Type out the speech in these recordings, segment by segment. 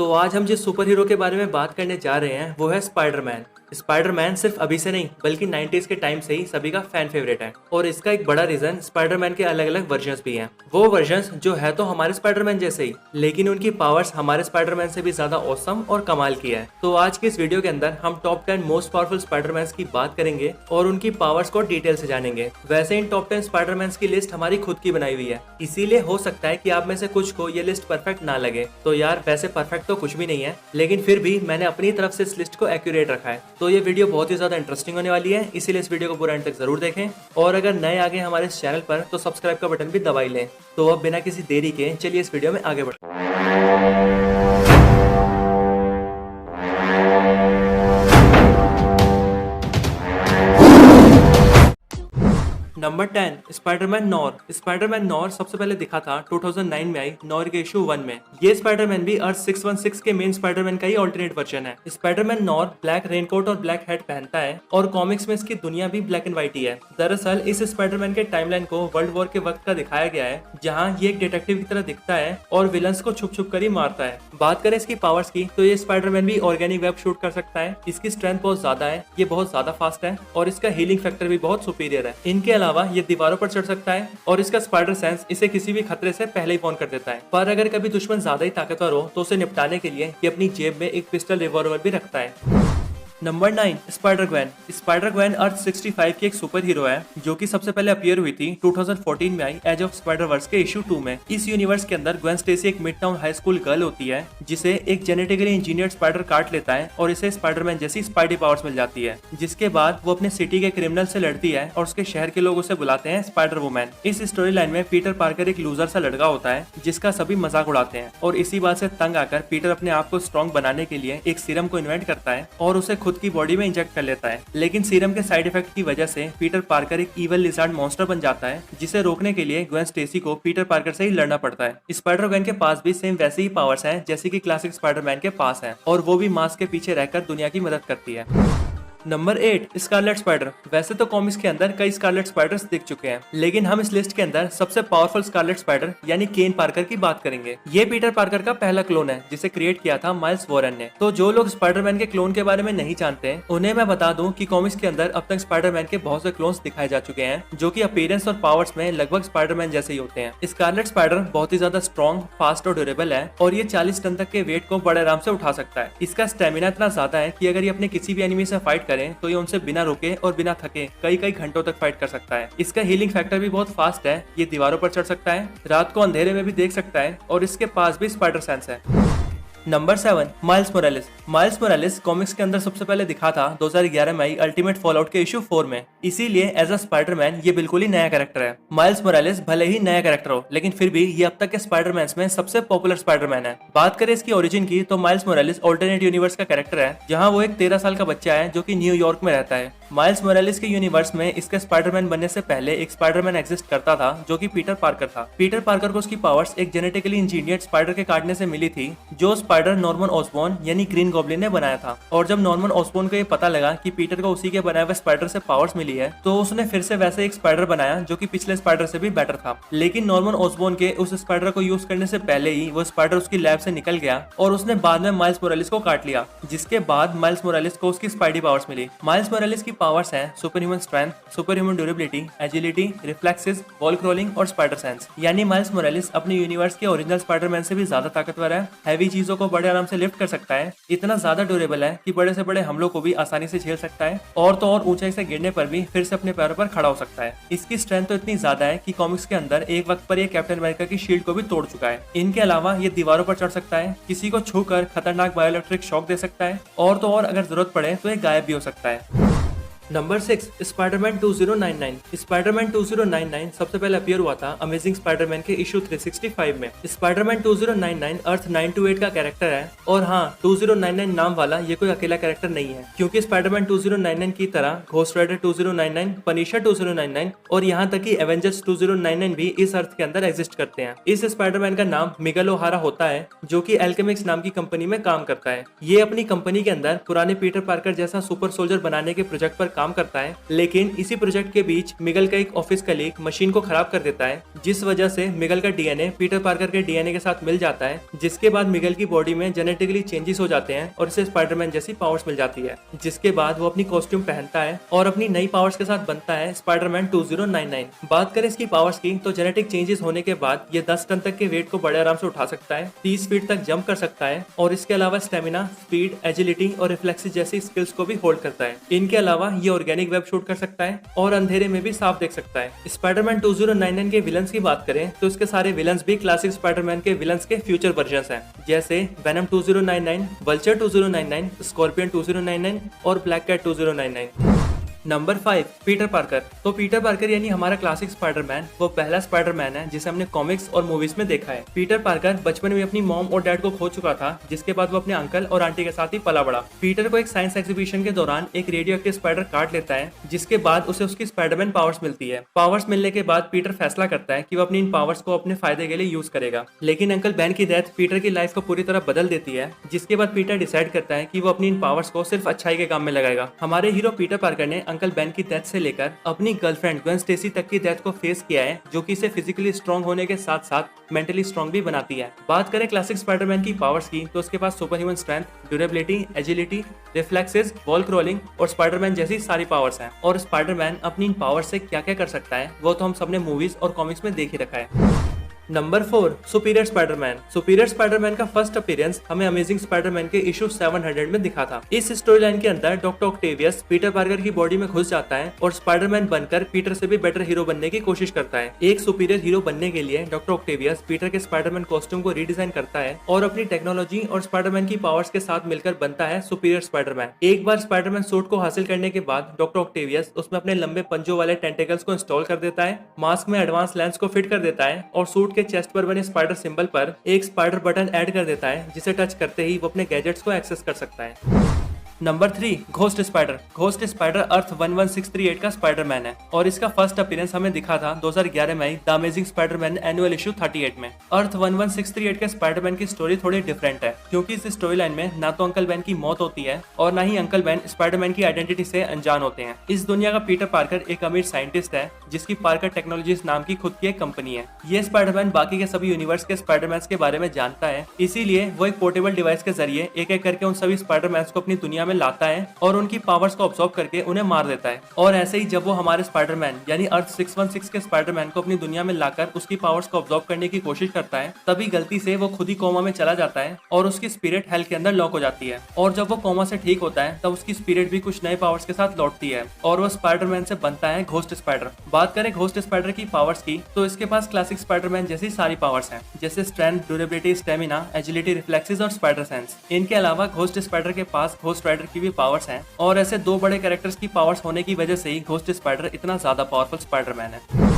तो आज हम जिस सुपर हीरो के बारे में बात करने जा रहे हैं वो है स्पाइडरमैन। स्पाइडरमैन सिर्फ अभी से नहीं बल्कि 90s के टाइम से ही सभी का फैन फेवरेट है और इसका एक बड़ा रीजन स्पाइडरमैन के अलग अलग वर्जन्स भी हैं। वो वर्जन्स जो है तो हमारे स्पाइडरमैन जैसे ही, लेकिन उनकी पावर्स हमारे स्पाइडरमैन से भी ज्यादा ऑसम और कमाल की है। तो आज की इस वीडियो के अंदर हम टॉप 10 मोस्ट पावरफुल स्पाइडरमैन की बात करेंगे और उनकी पावर्स को डिटेल से जानेंगे। वैसे इन टॉप 10 स्पाइडरमैन की लिस्ट हमारी खुद की बनाई हुई है, इसीलिए हो सकता है कि आप में से कुछ को ये लिस्ट परफेक्ट ना लगे। तो यार वैसे परफेक्ट तो कुछ भी नहीं है, लेकिन फिर भी मैंने अपनी तरफ से इस लिस्ट को एक्यूरेट रखा है। तो ये वीडियो बहुत ही ज्यादा इंटरेस्टिंग होने वाली है, इसीलिए इस वीडियो को पूरा एंड तक जरूर देखें। और अगर नए आ गए हमारे इस चैनल पर तो सब्सक्राइब का बटन भी दबा ही लें। तो अब बिना किसी देरी के चलिए इस वीडियो में आगे बढ़ते हैं। Number 10 Spiderman nor. Spiderman nor सबसे पहले दिखा था 2009 में आई नॉर के इशू 1 में। ये स्पाइडरमैन भी अर्थ 616 के मेन स्पाइडरमैन का ही ऑल्टरनेट वर्जन है। स्पाइडरमैन नॉर ब्लैक रेनकोट और ब्लैक हैट पहनता है और कॉमिक्स में इसकी दुनिया भी ब्लैक एंड व्हाइट ही है। दरअसल इस स्पाइडरमैन के टाइमलाइन को वर्ल्ड वॉर के वक्त का दिखाया गया है, जहाँ ये एक डिटेक्टिव की तरह दिखता है और विलन्स को छुप छुप कर ही मारता है। बात करें इसकी पावर्स की तो ये स्पाइडरमैन भी ऑर्गेनिक वेब शूट कर सकता है। इसकी स्ट्रेंथ बहुत ज्यादा है, ये बहुत ज्यादा फास्ट है और इसका हीलिंग फैक्टर भी बहुत सुपीरियर है। इनके अलावा ये दीवारों पर चढ़ सकता है और इसका स्पाइडर सेंस इसे किसी भी खतरे से पहले ही वॉर्न कर देता है। पर अगर कभी दुश्मन ज्यादा ही ताकतवर हो तो उसे निपटाने के लिए ये अपनी जेब में एक पिस्टल रिवॉल्वर भी रखता है। Number 9 Spider Gwen. Spider Gwen Earth 65 की एक सुपर हीरो है जो कि सबसे पहले अपीयर हुई थी 2014 में I as of spider verse के इशू 2 में। इस यूनिवर्स के अंदर ग्वेन स्टेसी एक mid town high school girl होती है जिसे एक जेनेटिकली इंजीनियर्ड स्पाइडर काट लेता है और इसे स्पाइडरमैन जैसी स्पाइडी पावर्स मिल जाती है, जिसके बाद वो अपने सिटी के क्रिमिनल से लड़ती है और उसके शहर के लोग उसे बुलाते हैं स्पाइडर वुमैन। इस स्टोरी लाइन में पीटर पार्कर एक लूजर सा लड़का होता है जिसका सभी मजाक उड़ाते हैं और इसी बात से तंग आकर पीटर अपने आप को स्ट्रॉन्ग बनाने के लिए एक सीरम को इन्वेंट करता है और उसे खुद की बॉडी में इंजेक्ट कर लेता है। लेकिन सीरम के साइड इफेक्ट की वजह से पीटर पार्कर एक इवल लिजार्ड मॉन्स्टर बन जाता है, जिसे रोकने के लिए ग्वेन स्टेसी को पीटर पार्कर से ही लड़ना पड़ता है। स्पाइडर ग्वेन के पास भी सेम वैसे ही पावर्स हैं जैसे कि क्लासिक स्पाइडरमैन के पास है और वो भी मास्क के पीछे रहकर दुनिया की मदद करती है। Number 8 Scarlet Spider. वैसे तो कॉमिक्स के अंदर कई स्कारलेट स्पाइडर्स दिख चुके हैं, लेकिन हम इस लिस्ट के अंदर सबसे पावरफुल स्कारलेट स्पाइडर यानी केन पार्कर की बात करेंगे। ये पीटर पार्कर का पहला क्लोन है जिसे क्रिएट किया था माइल्स वॉरेन ने। तो जो लोग स्पाइडरमैन के क्लोन के बारे में नहीं जानते उन्हें मैं बता दूं कि कॉमिक्स के अंदर अब तक स्पाइडरमैन के बहुत से क्लोन्स दिखाए जा चुके हैं जो कि अपीयरेंस और पावर्स में लगभग स्पाइडरमैन जैसे ही होते हैं। स्कारलेट स्पाइडर बहुत ही ज्यादा स्ट्रॉन्ग, फास्ट और ड्यूरेबल है और ये 40 टन तक के वेट को बड़े आराम से उठा सकता है। इसका स्टेमिना इतना ज्यादा है कि अगर ये अपने किसी भी एनिमी से फाइट करें तो ये उनसे बिना रुके और बिना थके कई घंटों तक फाइट कर सकता है। इसका हीलिंग फैक्टर भी बहुत फास्ट है, ये दीवारों पर चढ़ सकता है, रात को अंधेरे में भी देख सकता है और इसके पास भी स्पाइडर सेंस है। Number 7 miles Morales. Miles Morales comics के अंदर सबसे पहले दिखा था 2011 में आई अल्टीमेट फॉलआउट के इशू 4 में, इसीलिए एज अ स्पाइडरमैन ये बिल्कुल ही नया कैरेक्टर है। माइल्स मोरालेस भले ही नया कैरेक्टर हो, लेकिन फिर भी ये अब तक के स्पाइडरमैन में सबसे पॉपुलर स्पाइडरमैन है। बात करें इसकी ओरिजिन की तो माइल्स मोरालेस ऑल्टरनेट यूनिवर्स का कैरेक्टर है, जहाँ वो एक 13 साल का बच्चा है जो कि न्यूयॉर्क में रहता है। माइल्स मोरालेस के यूनिवर्स में इसके स्पाइडरमैन बनने से पहले एक स्पाइडरमैन एग्जिस्ट करता था जो कि पीटर पार्कर था। पीटर पार्कर को उसकी पावर्स एक जेनेटिकली इंजीनियर्ड स्पाइडर के काटने से मिली थी जो स्पाइडर नॉर्मन ऑसबॉर्न यानी ग्रीन गॉब्लिन ने बनाया था। और जब नॉर्मन ऑसबॉर्न को ये पता लगा कि पीटर को उसी के बनाए हुए स्पाइडर से पावर्स मिली है तो उसने फिर से वैसे एक स्पाइडर बनाया जो कि पिछले स्पाइडर से भी बेटर था। लेकिन नॉर्मन ऑसबॉर्न के उस स्पाइडर को यूज करने से पहले ही वो स्पाइडर उसकी लैब से निकल गया और उसने बाद में माइल्स मोरालेस को काट लिया, जिसके बाद माइल्स मोरालेस को उसकी स्पाइडी पावर्स मिली। माइल्स मोरालेस की पावर्स हैं super human strength, super human durability, agility, reflexes, wall crawling और स्पाइडर सेंस। यानी माइल्स मोरालेस अपने यूनिवर्स के ओरिजिनल स्पाइडरमैन से भी ज्यादा ताकतवर है, हैवी चीजों को बड़े आराम से लिफ्ट कर सकता है, इतना ज्यादा ड्यूरेबल है कि बड़े से बड़े हमलों को भी आसानी से झेल सकता है और तो और ऊंचाई से गिरने पर भी फिर से अपने पैरों पर खड़ा हो सकता है। इसकी स्ट्रेंथ तो इतनी ज्यादा है कि कॉमिक्स के अंदर एक वक्त पर ये कैप्टन अमेरिका की शील्ड को भी तोड़ चुका है। इनके अलावा ये दीवारों पर चढ़ सकता है, किसी को छूकर खतरनाक बायोइलेक्ट्रिक शॉक दे सकता है और तो और अगर जरूरत पड़े तो ये गायब भी हो सकता है। Number 6 Spiderman 2099। स्पाइडरमैन 2099 सबसे पहले अपीयर हुआ था अमेजिंग स्पाइडरमैन के इशू 365 में। स्पाइडरमैन 2099 अर्थ 928 का कैरेक्टर है और हाँ 2099 नाम वाला ये कोई अकेला कैरेक्टर नहीं है, क्योंकि स्पाइडरमैन 2099 की तरह घोस्ट राइडर 2099, पनिशर 2099 और यहाँ तक कि एवेंजर्स 2099 भी इस अर्थ के अंदर एग्जिस्ट करते हैं। इस स्पाइडरमैन का नाम मिगेल ओहारा होता है जो कि एल्केमिक्स नाम की कंपनी में काम करता है। ये अपनी कंपनी के अंदर पुराने पीटर पार्कर जैसा सुपर सोल्जर बनाने के प्रोजेक्ट पर काम करता है, लेकिन इसी प्रोजेक्ट के बीच मिगल का एक ऑफिस कलीग मशीन को खराब कर देता है, जिस वजह से मिगल का डीएनए पीटर पार्कर के डीएनए के साथ मिल जाता है, जिसके बाद मिगल की बॉडी में जेनेटिकली चेंजेस हो जाते हैं और इसे स्पाइडरमैन जैसी पावर्स मिल जाती है, जिसके बाद वो अपनी कॉस्ट्यूम पहनता है और अपनी नई पावर्स के साथ बनता है स्पाइडरमैन 2099। बात करें इसकी पावर्स की तो जेनेटिक चेंजेस होने के बाद ये 10 टन तक के वेट को बड़े आराम से उठा सकता है, 30 फीट तक जंप कर सकता है और इसके अलावा स्टेमिना, स्पीड, एजिलिटी और रिफ्लेक्सेस जैसी स्किल्स को भी होल्ड करता है। इनके अलावा ये ऑर्गेनिक वेब शूट कर सकता है और अंधेरे में भी साफ देख सकता है। स्पाइडरमैन 2099 के विलन्स की बात करें तो इसके सारे विलन्स भी क्लासिक स्पाइडरमैन के विलन्स के फ्यूचर वर्जन्स हैं, जैसे वेनम 2099, वल्चर 2099, स्कॉर्पियन 2099 और Black Cat 2099। Number 5, Peter Parker. तो पीटर पार्कर यानी हमारा क्लासिक स्पाइडरमैन वो पहला स्पाइडरमैन है जिसे हमने कॉमिक्स और मूवीज में देखा है। पीटर पार्कर बचपन में अपनी मॉम और डैड को खो चुका था, जिसके बाद वो अपने अंकल और आंटी के साथ ही पला बड़ा। पीटर को एक साइंस एग्जीबिशन के दौरान एक रेडियो एक्टिव स्पाइडर काट लेता है, जिसके बाद उसे उसकी स्पाइडरमैन पावर्स मिलती है। पावर्स मिलने के बाद पीटर फैसला करता है कि वो अपनी इन पावर्स को अपने फायदे के लिए यूज करेगा, लेकिन अंकल बेन की डेथ पीटर की लाइफ को पूरी तरह बदल देती है, जिसके बाद पीटर डिसाइड करता है कि वो अपनी इन पावर्स को सिर्फ अच्छाई के काम में लगाएगा। हमारे हीरो पीटर पार्कर ने अंकल बेन की डेथ से लेकर अपनी गर्लफ्रेंड ग्वेन स्टेसी तक की डेथ को फेस किया है, जो कि इसे फिजिकली स्ट्रॉन्ग होने के साथ साथ मेंटली स्ट्रॉन्ग भी बनाती है। बात करें क्लासिक स्पाइडरमैन की पावर्स की तो उसके पास super human strength, durability, agility, reflexes, wall crawling और स्पाइडरमैन जैसी सारी पावर्स हैं। और स्पाइडरमैन अपनी इन पावर्स से क्या क्या कर सकता है वो तो हम सबने मूवीज और कॉमिक्स में देख ही रखा है। Number 4, superior Spiderman. Superior Spiderman का फर्स्ट अपीयरेंस हमें अमेजिंग स्पाइडरमैन के इशू 700 में दिखा था। इस स्टोरी लाइन के अंदर डॉक्टर ऑक्टेवियस पीटर पार्कर की बॉडी में घुस जाता है और स्पाइडरमैन बनकर पीटर से भी बेटर हीरो बनने की कोशिश करता है। एक सुपीरियर हीरो बनने के लिए डॉक्टर ऑक्टेवियस पीटर के स्पाइडरमैन कॉस्ट्यूम को रीडिजाइन करता है और अपनी टेक्नोलॉजी और स्पाइडरमैन की पावर्स के साथ मिलकर बनता है सुपीरियर स्पाइडरमैन। एक बार स्पाइडरमैन सूट को हासिल करने के बाद डॉक्टर ऑक्टेवियस उसमें अपने लंबे पंजों वाले टेंटेकल्स को इंस्टॉल कर देता है, मास्क में एडवांस लेंस को फिट कर देता है और सूट के चेस्ट पर बने स्पाइडर सिंबल पर एक स्पाइडर बटन ऐड कर देता है, जिसे टच करते ही वो अपने गैजेट्स को एक्सेस कर सकता है। Number 3, Ghost Spider. Ghost Spider Earth 11638 का स्पाइडरमैन है और इसका फर्स्ट अपीयरेंस हमें दिखा था 2011 में the amazing Spiderman annual issue 38 में। अर्थ 11638 के स्पाइडरमैन की स्टोरी थोड़ी डिफरेंट है, क्योंकि इस स्टोरी लाइन में ना तो अंकल बेन की मौत होती है और ना ही अंकल बेन स्पाइडरमैन की आइडेंटिटी से अनजान होते हैं। इस दुनिया का पीटर पार्कर एक अमीर साइंटिस्ट है जिसकी पार्कर टेक्नोलॉजीज नाम की खुद की एक कंपनी है। ये स्पाइडरमैन बाकी के सभी यूनिवर्स के स्पाइडरमैन के बारे में जानता है, इसीलिए वो एक पोर्टेबल डिवाइस के जरिए एक एक करके उन सभी स्पाइडरमैन को अपनी दुनिया में लाता है और उनकी पावर्स को ऑब्जॉर्व करके उन्हें मार देता है। और ऐसे ही जब वो हमारे स्पाइडरमैन यानी अर्थ 616 के स्पाइडरमैन को अपनी दुनिया में लाकर उसकी पावर्स को ऑब्जॉर्व करने की कोशिश करता है, तभी गलती से वो खुद ही कोमा में चला जाता है और उसकी स्पिरिट हेल के अंदर लॉक हो जाती है। और जब वो कोमा से ठीक होता है तब उसकी स्पिरिट भी कुछ नए पावर्स के साथ लौटती है और वो स्पाइडरमैन से बनता है घोस्ट स्पाइडर। बात करें घोस्ट स्पाइडर की पावर्स की तो इसके पास क्लासिक स्पाइडरमैन जैसी सारी पावर्स हैं, जैसे strength, durability, stamina, agility, reflexes और स्पाइडर सेंस। इनके अलावा घोस्ट स्पाइडर के पास घोस्ट राइडर की भी पावर्स हैं और ऐसे दो बड़े कैरेक्टर्स की पावर्स होने की वजह से ही घोस्ट स्पाइडर इतना ज्यादा पावरफुल स्पाइडरमैन है।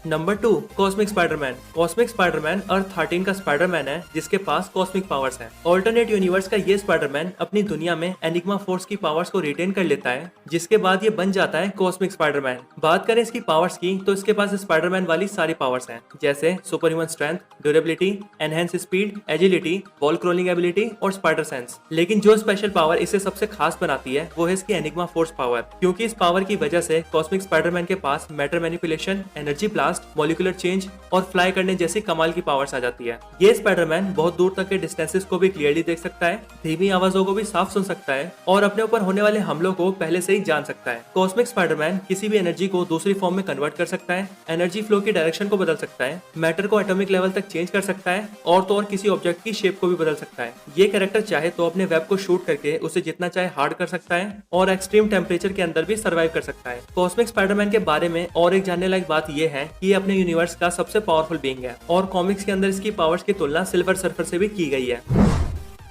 Number 2, cosmic Spiderman. Cosmic Spiderman Earth 13 का स्पाइडरमैन है जिसके पास कॉस्मिक पावर्स हैं। ऑल्टरनेट यूनिवर्स का ये स्पाइडरमैन अपनी दुनिया में एनिग्मा फोर्स की पावर्स को रिटेन कर लेता है, जिसके बाद ये बन जाता है कॉस्मिक स्पाइडरमैन। बात करें इसकी पावर्स की तो इसके पास स्पाइडरमैन वाली सारी पावर्स हैं, जैसे super human strength, durability, enhance speed, agility, wall crawling ability और स्पाइडर सेंस। लेकिन जो स्पेशल पावर इसे सबसे खास बनाती है वो है इसकी एनिग्मा फोर्स पावर, क्योंकि इस पावर की वजह से कॉस्मिक स्पाइडरमैन के पास matter manipulation, energy blast, molecular change और फ्लाई करने जैसी कमाल की पावर्स आ जाती है। ये स्पाइडरमैन बहुत दूर तक के डिस्टेंसेस को भी क्लियरली देख सकता है, धीमी आवाजों को भी साफ सुन सकता है और अपने ऊपर होने वाले हमलों को पहले से ही जान सकता है। कॉस्मिक स्पाइडरमैन किसी भी एनर्जी को दूसरी फॉर्म में कन्वर्ट कर सकता है, एनर्जी फ्लो की डायरेक्शन को बदल सकता है, मैटर को एटॉमिक लेवल तक चेंज कर सकता है और तो और किसी ऑब्जेक्ट की शेप को भी बदल सकता है। ये कैरेक्टर चाहे तो अपने वेब को शूट करके उसे जितना चाहे हार्ड कर सकता है और एक्सट्रीम टेम्परेचर के अंदर भी सर्वाइव कर सकता है। कॉस्मिक स्पाइडरमैन के बारे में और एक जानने लायक बात यह है कि ये अपने यूनिवर्स का सबसे पावरफुल बीइंग है और कॉमिक्स के अंदर इसकी पावर्स की तुलना सिल्वर सर्फर से भी की गई है।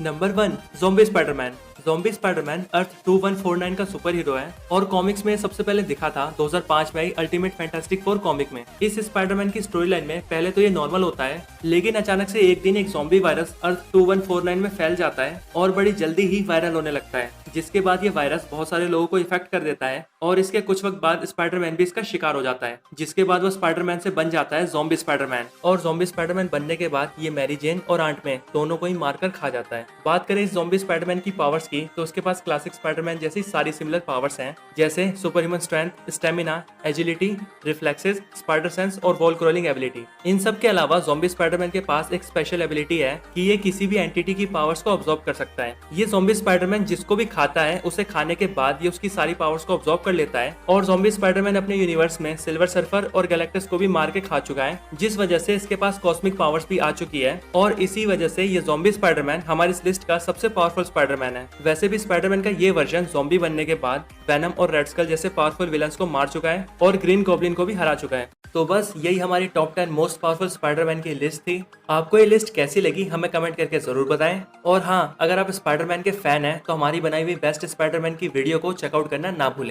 Number 1, zombie Spiderman. Zombie Spiderman Earth 2149 का सुपर हीरो है और कॉमिक्स में सबसे पहले दिखा था 2005 में आई अल्टीमेट फैंटास्टिक फोर कॉमिक में। इस स्पाइडरमैन की स्टोरी लाइन में पहले तो ये नॉर्मल होता है, लेकिन अचानक से एक दिन एक ज़ॉम्बी वायरस अर्थ 2149 में फैल जाता है और बड़ी जल्दी ही वायरल होने लगता है, जिसके बाद ये वायरस बहुत सारे लोगों को इफेक्ट कर देता है और इसके कुछ वक्त बाद स्पाइडरमैन भी इसका शिकार हो जाता है, जिसके बाद वो स्पाइडरमैन से बन जाता है ज़ॉम्बी स्पाइडरमैन। और ज़ॉम्बी स्पाइडरमैन बनने के बाद ये मैरी जेन और आंट में दोनों को ही मारकर खा जाता है। बात करें इस ज़ॉम्बी स्पाइडरमैन की पावर्स की, तो उसके पास क्लासिक स्पाइडरमैन जैसी सारी सिमिलर पावर्स हैं, जैसे super human strength, stamina, agility, reflexes, spider sense और वॉल क्रॉलिंग एबिलिटी। इन सब के अलावा ज़ॉम्बी स्पाइडरमैन के पास एक स्पेशल एबिलिटी है कि ये किसी भी एंटिटी की पावर्स को ऑब्जॉर्व कर सकता है। ये ज़ॉम्बी स्पाइडरमैन जिसको भी खाता है उसे खाने के बाद ये उसकी सारी पावर्स को ऑब्जॉर्व कर लेता है। और ज़ॉम्बी स्पाइडरमैन अपने यूनिवर्स में सिल्वर सर्फर और गैलेक्टस को भी मार के खा चुका है, जिस वजह से इसके पास कॉस्मिक पावर्स भी आ चुकी है। और इसी वजह से ये ज़ॉम्बी स्पाइडरमैन हमारी इस लिस्ट का सबसे पावरफुल स्पाइडरमैन है। वैसे भी स्पाइडरमैन का ये वर्जन ज़ॉम्बी बनने के बाद वेनम और रेड स्कल जैसे पावरफुल विलन्स को मार चुका है और ग्रीन गॉब्लिन को भी हरा चुका है। तो बस यही हमारी टॉप 10 मोस्ट पावरफुल स्पाइडरमैन की लिस्ट थी। आपको ये लिस्ट कैसी लगी हमें कमेंट करके जरूर बताएं। और हाँ, अगर आप स्पाइडरमैन के फैन हैं तो हमारी बनाई हुई बेस्ट स्पाइडरमैन की वीडियो को चेकआउट करना ना भूलें।